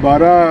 12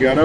11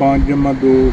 5+2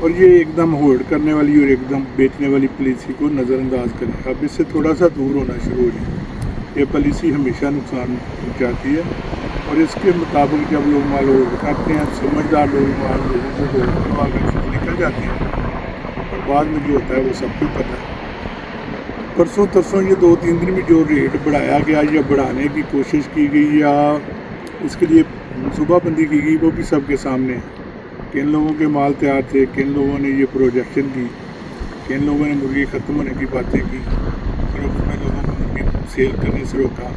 اور یہ ایک دم ہولڈ کرنے والی اور ایک دم بیچنے والی پالیسی کو نظر انداز کریں. اب اس سے تھوڑا سا دور ہونا شروع ہو جائے. یہ پالیسی ہمیشہ نقصان پہنچاتی ہے اور اس کے مطابق جب لوگ مال ہولڈ کرتے ہیں, سمجھدار لوگ مال لوگوں کو ہولڈ کروا کر خود نکل جاتے ہیں, اور بعد میں جو ہوتا ہے وہ سب کو پتہ ہے. پرسوں ترسوں یہ 2-3 دن میں جو ریٹ بڑھایا گیا یا بڑھانے کی کوشش کی گئی یا اس کے لیے منصوبہ بندی کی گئی, وہ بھی سب کے سامنے ہے. کن لوگوں کے مال تیار تھے, کن لوگوں نے یہ پروجیکشن کی, کن لوگوں نے مرغی ختم ہونے کی باتیں کی, پھر اس میں لوگوں کو مرغی سیل کرنے سے روکا,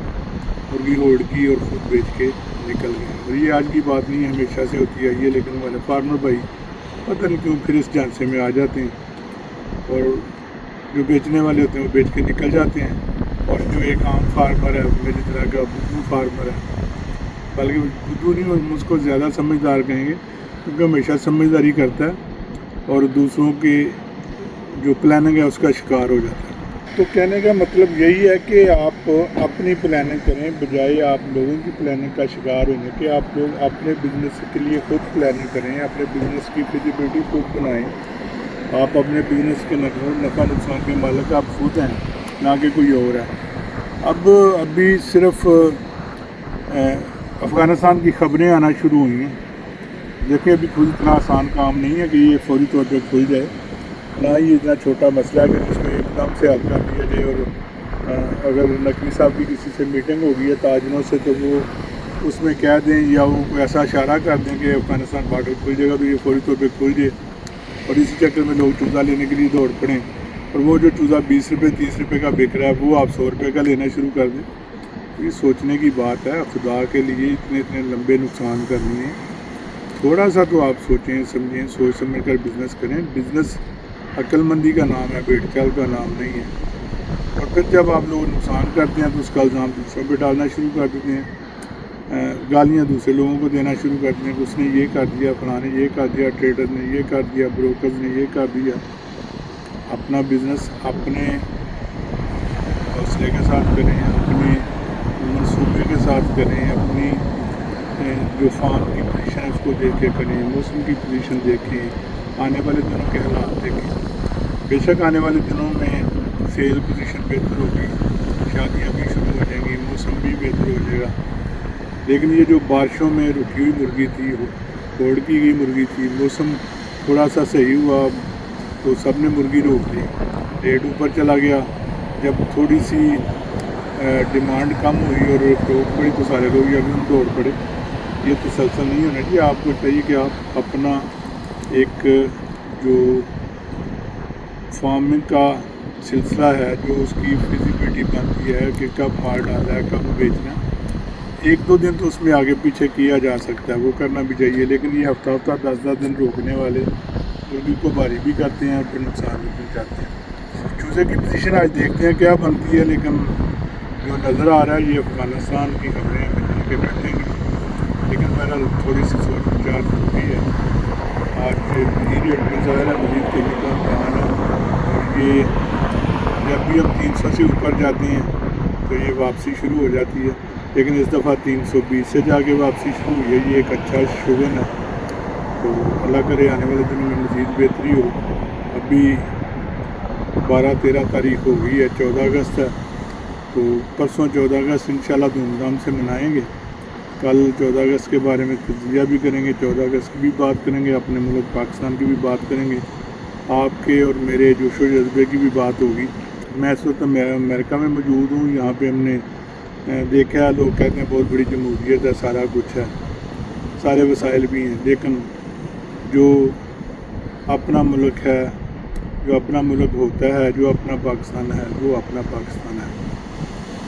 مرغی ہولڈ کی اور خود بیچ کے نکل گئے. اور یہ آج کی بات نہیں ہے, ہمیشہ سے ہوتی ہے یہ. لیکن ہمارے فارمر بھائی پتہ نہیں کیوں پھر اس جھانسے میں آ جاتے ہیں, اور جو بیچنے والے ہوتے ہیں وہ بیچ کے نکل جاتے ہیں, اور جو ایک عام فارمر ہے میری طرح کا بدو فارمر ہے, بلکہ بدو نہیں, ہم اس کو زیادہ سمجھدار کہیں گے کیونکہ ہمیشہ سمجھداری کرتا ہے اور دوسروں کے جو پلاننگ ہے اس کا شکار ہو جاتا ہے. تو کہنے کا مطلب یہی ہے کہ آپ اپنی پلاننگ کریں بجائے آپ لوگوں کی پلاننگ کا شکار ہونے کے. آپ لوگ اپنے بزنس کے لیے خود پلاننگ کریں, اپنے بزنس کی فیزیبلٹی خود بنائیں. آپ اپنے بزنس کے نفع نقصان کے مالک آپ خود ہیں, نہ کہ کوئی اور ہے. ابھی صرف افغانستان کی خبریں آنا شروع ہوئی ہیں. دیکھیں ابھی خود اتنا آسان کام نہیں ہے کہ یہ فوری طور پہ کھل جائے, نہ ہی اتنا چھوٹا مسئلہ ہے کہ جس میں ایک دم سے حل کر دیا جائے. اور اگر نقوی صاحب کی کسی سے میٹنگ ہوگی ہے تاجروں سے, تو وہ اس میں کہہ دیں یا وہ ایسا اشارہ کر دیں کہ افغانستان بارڈر کھل جائے گا تو یہ فوری طور پہ کھل جائے, اور اسی چکر میں لوگ چوزہ لینے کے لیے دوڑ پڑیں, اور وہ جو چوزہ 20 روپے 30 روپے کا بک رہا ہے وہ آپ 100 روپے کا لینا شروع کر دیں. یہ سوچنے کی بات ہے. خدا کے لیے اتنے لمبے نقصان کرنی ہے, تھوڑا سا تو آپ سوچیں سمجھیں, سوچ سمجھ کر بزنس کریں. بزنس عقل مندی کا نام ہے, بیٹھ چال کا نام نہیں ہے. اور پھر جب آپ لوگ نقصان کرتے ہیں تو اس کا الزام دوسروں پہ ڈالنا شروع کر دیتے ہیں, گالیاں دوسرے لوگوں کو دینا شروع کرتے ہیں کہ اس نے یہ کر دیا, فلاں نے یہ کر دیا, ٹریڈر نے یہ کر دیا, بروکرز نے یہ کر دیا. اپنا بزنس اپنے حوصلے کے ساتھ کریں, اپنے منصوبے کے ساتھ کریں, اپنی جو فارم کی پوزیشن ہے اس کو دیکھ کے کریں, موسم کی پوزیشن دیکھیں, آنے والے دنوں کے حالات دیکھیں. بے شک آنے والے دنوں میں سیل پوزیشن بہتر ہوگی, شادیاں بھی شروع ہو جائیں گی, موسم بھی بہتر ہو جائے گا. لیکن یہ جو بارشوں میں رکی ہوئی مرغی تھی, ہولڈ کی گئی مرغی تھی, موسم تھوڑا سا صحیح ہوا تو سب نے مرغی روک لی, ریٹ اوپر چلا گیا. جب تھوڑی سی ڈیمانڈ کم ہوئی اور روک پڑی تو سارے لوگ یکدم دوڑ پڑے. یہ تسلسل نہیں ہونا چاہیے. آپ کو چاہیے کہ آپ اپنا ایک جو فارمنگ کا سلسلہ ہے, جو اس کی فیزیبلٹی بنتی ہے کہ کب مال ڈالا ہے, کب بیچنا, 1-2 دن تو اس میں آگے پیچھے کیا جا سکتا ہے, وہ کرنا بھی چاہیے. لیکن یہ ہفتہ 10 دن روکنے والے مرغی کو باری بھی کرتے ہیں اور پھر نقصان بھی پہنچاتے ہیں. چوزے کی پوزیشن آج دیکھتے ہیں کیا بنتی ہے, لیکن جو نظر آ رہا ہے یہ افغانستان کی خبریں ملنے کے بیٹھیں گی. لیکن بہرحال تھوڑی سی سوچ وچار ضروری ہے. آج ریٹ میں ظاہر ہے مزید تیزی کا امکان ہے, اور یہ جب بھی ہم 300 سے اوپر جاتے ہیں تو یہ واپسی شروع ہو جاتی ہے. لیکن اس دفعہ 320 سے جا کے واپسی شروع ہوئی ہے. یہ ایک اچھا شگن ہے, تو اللہ کرے آنے والے دنوں میں مزید بہتری ہو. ابھی 12-13 تاریخ ہو گئی ہے, 14 اگست ہے, تو پرسوں 14 اگست انشاءاللہ دھوم دھام سے منائیں گے. کل 14 اگست کے بارے میں تجزیہ بھی کریں گے, 14 اگست کی بھی بات کریں گے, اپنے ملک پاکستان کی بھی بات کریں گے, آپ کے اور میرے جوش و جذبے کی بھی بات ہوگی. میں اس وقت امریکہ میں موجود ہوں. یہاں پہ ہم نے دیکھا ہے, لوگ کہتے ہیں بہت بڑی جمہوریت ہے, سارا کچھ ہے, سارے وسائل بھی ہیں, لیکن جو اپنا ملک ہے, جو اپنا ملک ہوتا ہے, جو اپنا پاکستان ہے, وہ اپنا پاکستان ہے.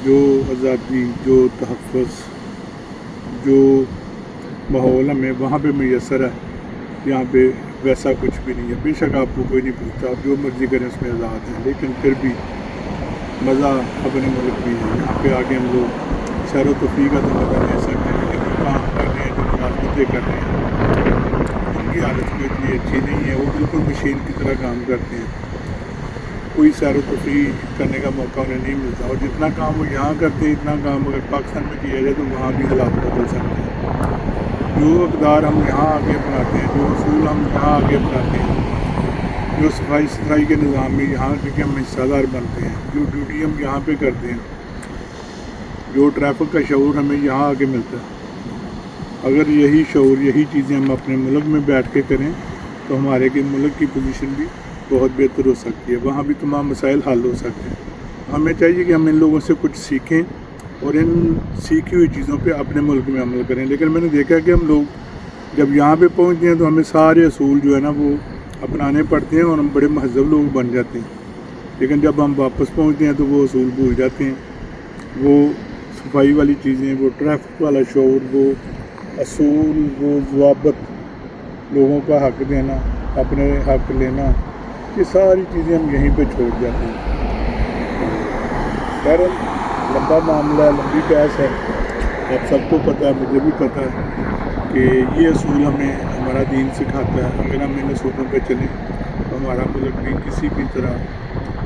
جو آزادی, جو تحفظ, جو ماحول ہمیں وہاں پہ میسر ہے, یہاں پہ ویسا کچھ بھی نہیں ہے. بے شک آپ کو کوئی نہیں پوچھتا, آپ جو مرضی کریں اس میں آزاد ہیں, لیکن پھر بھی مزہ اپنے ملک میں ہے. یہاں پہ آگے ہم لوگ سیر و تفریح کا تو مزہ لے سکتے ہیں, لیکن جو کام کر رہے ہیں, جو ملازمتیں کر رہے ہیں, ان کی حالت کوئی اتنی اچھی نہیں ہے. وہ بالکل مشین کی طرح کام کرتے ہیں, کوئی سیر و تفریح کرنے کا موقع انہیں نہیں ملتا. اور جتنا کام وہ یہاں کرتے ہیں, اتنا کام اگر پاکستان میں کیا جائے تو وہاں بھی حالات بدل سکتے ہیں. جو اقدار ہم یہاں آگے اپناتے ہیں, جو اصول ہم یہاں آگے اپناتے ہیں, جو صفائی ستھرائی کے نظام میں یہاں کے ہم حصہ دار بنتے ہیں، جو ڈیوٹی ہم یہاں پہ کرتے ہیں، جو ٹریفک کا شعور ہمیں یہاں آ کے ملتا ہے، اگر یہی شعور یہی چیزیں ہم اپنے ملک میں بیٹھ کے کریں تو ہمارے کے ملک کی پوزیشن بھی بہت بہتر ہو سکتی ہے، وہاں بھی تمام مسائل حل ہو سکتے ہیں۔ ہمیں چاہیے کہ ہم ان لوگوں سے کچھ سیکھیں اور ان سیکھی ہوئی چیزوں پہ اپنے ملک میں عمل کریں، لیکن میں نے دیکھا کہ ہم لوگ جب یہاں پہ پہنچتے ہیں تو ہمیں سارے اصول جو ہے نا وہ اپنانے پڑتے ہیں اور ہم بڑے مہذب لوگ بن جاتے ہیں، لیکن جب ہم واپس پہنچتے ہیں تو وہ اصول بھول جاتے ہیں، وہ صفائی والی چیزیں، وہ ٹریفک والا شعور، وہ اصول، وہ ضوابط، لوگوں کا حق دینا، اپنے حق لینا، یہ ساری چیزیں ہم یہیں پہ چھوڑ جاتے ہیں۔ بہرحال لمبا معاملہ ہے، لمبی بحث ہے، آپ سب کو پتہ ہے، مجھے بھی پتہ ہے کہ یہ اصول ہمیں ہمارا دین سکھاتا ہے۔ اگر ہم ان اصولوں پہ چلیں تو ہمارا ملک بھی کسی بھی طرح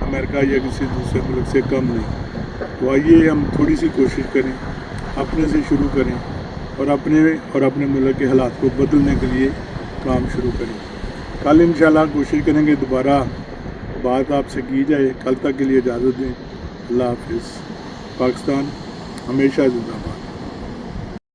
امریکہ یا کسی دوسرے ملک سے کم نہیں۔ تو آئیے ہم تھوڑی سی کوشش کریں، اپنے سے شروع کریں اور اپنے ملک کے حالات کو بدلنے کے لیے کام شروع کریں۔ کل انشاءاللہ کوشش کریں گے دوبارہ بات آپ سے کی جائے۔ کل تک کے لیے اجازت دیں۔ اللہ حافظ۔ پاکستان ہمیشہ زندہ باد۔